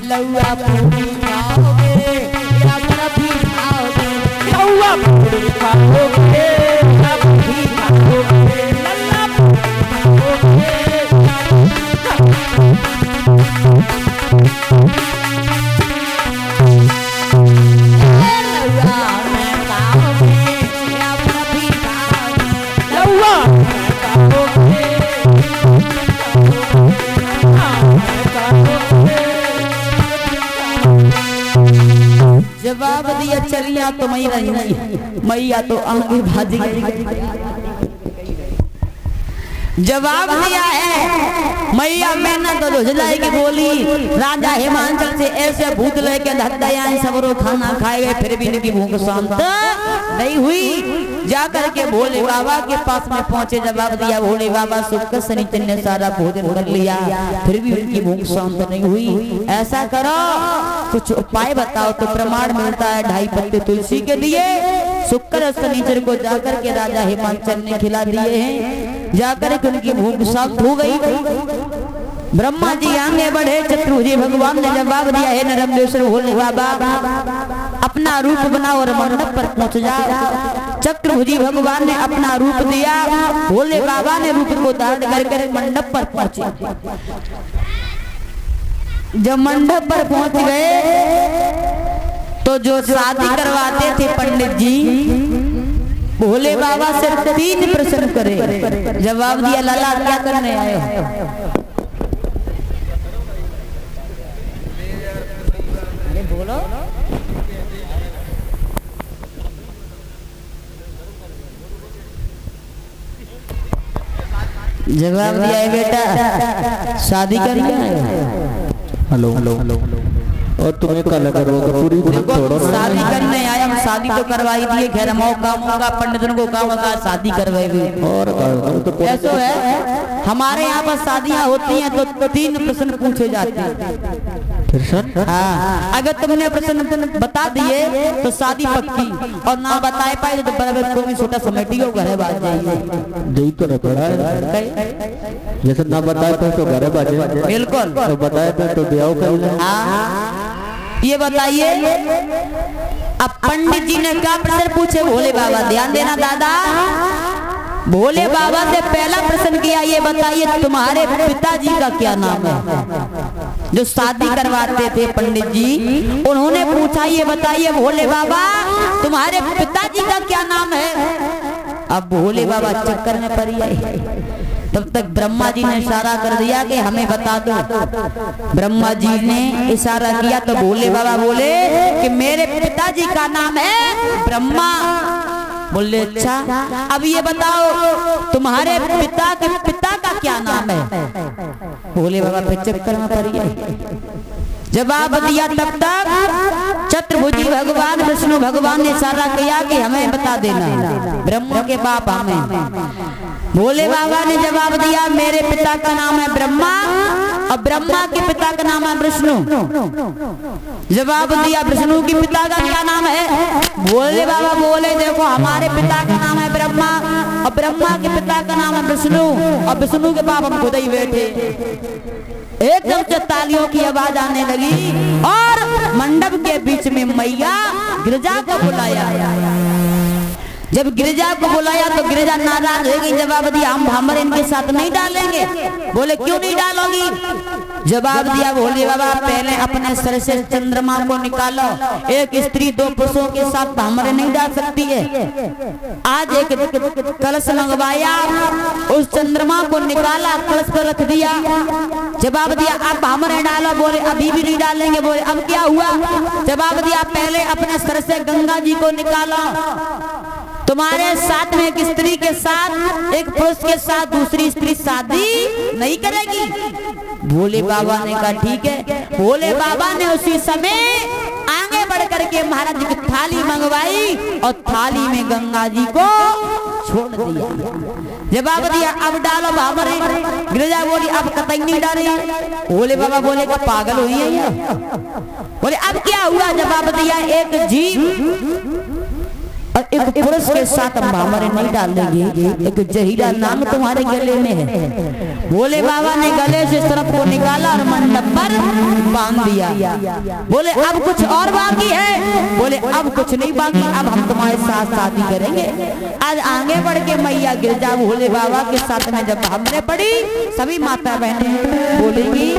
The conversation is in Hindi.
लौआ पूरी खाओगे या बर्फी खाओगे? लौआ पूरी खाओगे या बर्फी खाओगे? लल्ला पूरी जवाब दिया चलिया तो मैया नहीं, मैया तो आगे भाज गई। जवाब दिया है मैया मैंने तो झुझलाई की बोली राजा हिमांचल से ऐसे भूत लेके धत्तायान सबरो खाना खाए गए फिर भी इनकी भूख शांत नहीं हुई। जाकर के भोले बाबा के पास में पहुंचे, जवाब दिया भोले बाबा शुक्र शनिचर ने सारा भोजन कर लिया फिर भी उनकी भूख शांत नहीं हुई। ऐसा करो कुछ उपाय बताओ तो प्रमाण मिलता है 2.5 पत्ते तुलसी के दिए शुक्र और शनिचर को जाकर के राजा हिमांचल ने खिला दिए हैं। जाकर के उनकी भूख शांत हो गई। ब्रह्मा जी आगे बढ़े, चतुर्भुज भगवान ने जवाब दिया है नरमदेश्वर भोले बाबा अपना रूप बनाओ और मंडप पर पहुंच जाओ। चतुर्भुजी भगवान ने अपना रूप दिया, भोले बाबा ने रूप को धारण करके मंडप पर पहुंचे। जब मंडप पर पहुंच गए तो जो शादी करवाते थे पंडित जी भोले बाबा से 3 प्रश्न करे। जवाब दिया लाला क्या करने आए हो? अरे बोलो। जवाब दिया है बेटा शादी करने आए हो। हेलो हेलो हेलो और तुम्हें कल करोगे पूरी शादी करने आया हम शादी तो करवाई दिए घर मौका मौका पंडितों को काम का शादी करवाई और तो ऐसा है हमारे यहाँ पर शादियाँ होती हैं तो 3 प्रश्न पूछे जाते हैं। हाँ, अगर तुमने प्रश्न बता दिए तो शादी पक्की और ना बताए पाए तो बराबर कोई छोटा समेटी हो घर बाज जाइए। तो नहीं पड़ा है जैसे ना बताए तो घर बाजे बिल्कुल तो बताए तो ब्याह कर। ये बताइए अब पंडित जी ने क्या प्रश्न पूछे भोले बाबा ध्यान देना दादा। भोले बाबा से पहला प्रश्न किया ये बताइए तुम्हारे पिताजी का क्या नाम है? जो शादी करवाते थे पंडित जी उन्होंने पूछा ये बताइए भोले बाबा तुम्हारे पिताजी का क्या नाम है? अब भोले बाबा चक्कर में पड़ गए। तब तक ब्रह्मा जी ने इशारा कर दिया कि हमें बता दो। ब्रह्मा जी ने इशारा किया तो भोले बाबा बोले कि मेरे पिताजी का नाम है ब्रह्मा। बोले अच्छा अब ये बताओ तुम्हारे पिता के पिता का क्या नाम है? भोले बाबा फिर चक्कर में पड़ गए। जवाब दिया तब तक चतुर्भुजी भगवान विष्णु भगवान ने इशारा किया कि हमें बता देना ब्रह्मा के बाप हमें। भोले बाबा ने जवाब दिया मेरे पिता का नाम है ब्रह्मा और ब्रह्मा के पिता का नाम है विष्णु। जवाब दिया विष्णु के पिता का क्या नाम है? भोले बाबा बोले देखो हमारे पिता का नाम है ब्रह्मा और ब्रह्मा के पिता का नाम है विष्णु और विष्णु के बाप हम खुद ही बैठे। एकदम से तालियों की आवाज आने लगी और मंडप के बीच में मैया गिरजा को बुलाया। जब गिरिजा को बुलाया तो गिरिजा नाराज हो गई, जवाब दिया हम भामर इनके साथ नहीं डालेंगे। बोले क्यों नहीं डालोगी? जवाब दिया भोले बाबा पहले अपने सर से चंद्रमा को निकालो, एक स्त्री दो पुरुषों के साथ भामरे नहीं डाल सकती है। आज एक कलश मंगवाया, उस चंद्रमा को निकाला, कलश पर रख दिया। जवाब दिया आप भामरे डालो। बोले अभी भी नहीं डालेंगे। बोले अब क्या हुआ? जवाब दिया पहले अपने सर से गंगा जी को निकालो, तुम्हारे साथ में एक स्त्री के साथ, एक पुरुष के साथ दूसरी स्त्री शादी नहीं करेगी। भोले बाबा ने कहा ठीक है। भोले बाबा ने उसी समय आगे बढ़ करके महाराज जी की थाली मंगवाई और थाली में गंगा जी को छोड़ दिया। जवाब दिया अब डालो भामरे। गिरिजा बोली अब कतई नहीं डाली। भोले बाबा बोले का पागल हुई है ये? बोले अब क्या हुआ? जवाब दिया एक जीव और एक पुरुष के साथ हम भामरे नहीं डाल देंगे, एक जहीरा नाम तुम्हारे गले में है। भोले बाबा ने गले से सर्प को निकाला और मंडप पर बांध दिया। बोले अब कुछ और बाकी है? बोले अब कुछ नहीं बाकी, अब हम तुम्हारे साथ शादी करेंगे। आज आगे बढ़ के मैया गिरजा भोले बाबा के साथ में जब भामरे पड़ी, सभी माता बहनें बोलेंगी